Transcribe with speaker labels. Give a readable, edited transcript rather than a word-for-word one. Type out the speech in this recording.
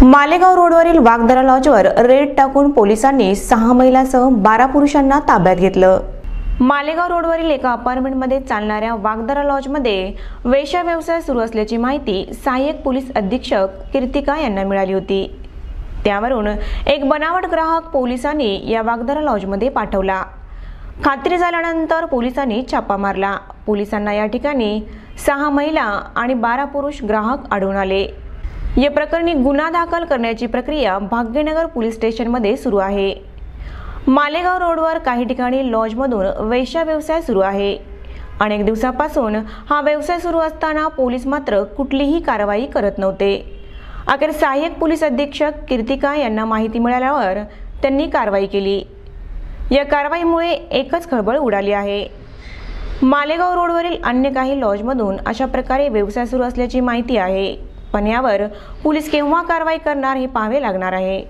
Speaker 1: मालेगाव रोडवरील वाघदरा लॉजवर रेड टाकून पोलिसांनी 6 महिलांसह 12 पुरुषांना ताब्यात घेतलं। मालेगाव रोडवरील एका अपार्टमेंटमध्ये चालणाऱ्या वाघदरा लॉजमध्ये वेश्या व्यवसाय सुरू असल्याची माहिती सहाय्यक पोलीस अधीक्षक कीर्तिका यांना मिळाली होती। त्यावरून एक बनावट ग्राहक पोलिसांनी या वाघदरा लॉजमध्ये पाठवला। खात्री झाल्यानंतर पोलिसांनी छापा मारला। पोलिसांना या ठिकाणी 6 महिला आणि 12 पुरुष ग्राहक आढळून आले। या प्रकरणी गुन्हा दाखल करण्याची प्रक्रिया भाग्यनगर पोलीस स्टेशनमध्ये सुरू आहे। मालेगाव रोडवर काही ठिकाणी लॉजमधून वेश्या व्यवसाय सुरू आहे। अनेक दिवसापासून हा व्यवसाय सुरू असताना पोलीस मात्र कुठलीही कारवाई करत नव्हते। अखेर सहाय्यक पोलीस अधीक्षक कीर्तिका यांना माहिती मिळाल्यावर त्यांनी कारवाई केली। या कारवाईमुळे एकच खळबळ उडाली आहे। मालेगाव रोडवरील अन्य काही लॉजमधून अशा प्रकारे व्यवसाय सुरू असल्याची माहिती आहे, पण यावर पोलीस केव्हा कारवाई करणार हे पाहावे लागणार आहे।